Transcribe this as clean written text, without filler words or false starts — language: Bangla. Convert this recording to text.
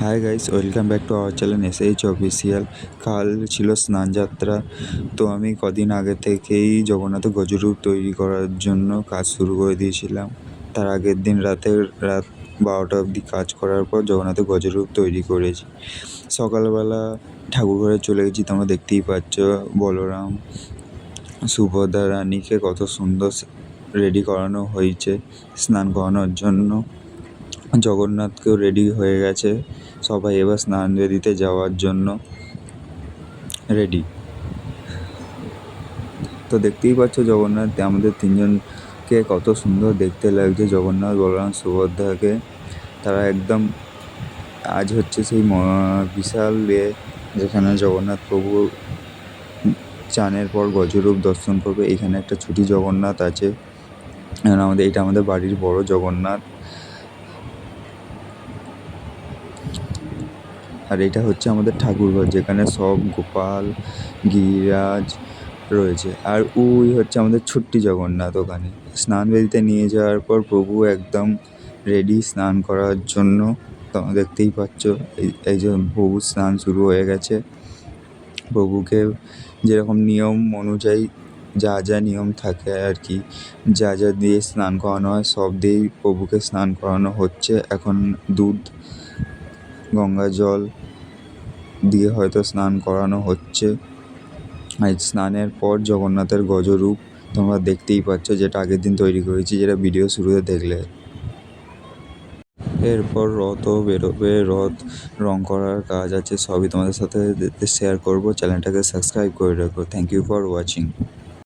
Hi guys, welcome back to our channel SH official. কাল ছিল স্নানযাত্রা। তো আমি কদিন আগে থেকেই জগন্নাথের গজরূপ তৈরি করার জন্য কাজ শুরু করে দিয়েছিলাম। তার আগের দিন রাত 12টা অবধি কাজ করার পর জগন্নাথের গজরূপ তৈরি করেছি। সকালবেলা ঠাকুর ঘরে চলে গেছি, তোমরা দেখতেই পাচ্ছ বলরাম সুভদ্রা রানীকে কত সুন্দর রেডি করানো হয়েছে স্নান করানোর জন্য। জগন্নাথকেও রেডি হয়ে গেছে, সবাই এবার স্নান বেদিতে যাওয়ার জন্য রেডি। তো দেখতেই পাচ্ছ জগন্নাথ আমাদের তিনজনকে কত সুন্দর দেখতে লাগছে, জগন্নাথ বলরাম সুভদ্রাকে। তারা একদম আজ হচ্ছে সেই বিশাল যেখানে জগন্নাথ প্রভু চানের পর গজরূপ দর্শন করবে। এখানে একটা ছুটি জগন্নাথ আছে, এটা আমাদের বাড়ির বড় জগন্নাথ। আর এটা হচ্ছে আমাদের ঠাকুরঘর, যেখানে সব গোপাল গিরিরাজ রয়েছে। আর ওই হচ্ছে আমাদের ছোট্টি জগন্নাথ। ওখানে স্নান বেদিতে নিয়ে যাওয়ার পর প্রভু একদম রেডি স্নান করার জন্য। তোমরা দেখতেই পাচ্ছ এই যে প্রভু স্নান শুরু হয়ে গেছে। প্রভুকে যেরকম নিয়ম অনুযায়ী যা যা নিয়ম থাকে আর কি, যা যা দিয়ে স্নান করানো হয় সব দিয়েই প্রভুকে স্নান করানো হচ্ছে। এখন দুধ গঙ্গা জল দিয়ে হয়তো স্নান করানো হচ্ছে। আর স্নানের পর জগন্নাথের গজরূপ তোমরা দেখতেই পাচ্ছ, যেটা আগের দিন তৈরি করেছি, যেটা ভিডিও শুরুতে দেখলে। এরপর রথও বেরোবে, রথ রং করার কাজ আছে, সবই তোমাদের সাথে শেয়ার করবো। চ্যানেলটাকে সাবস্ক্রাইব করে রাখো। Thank you for watching.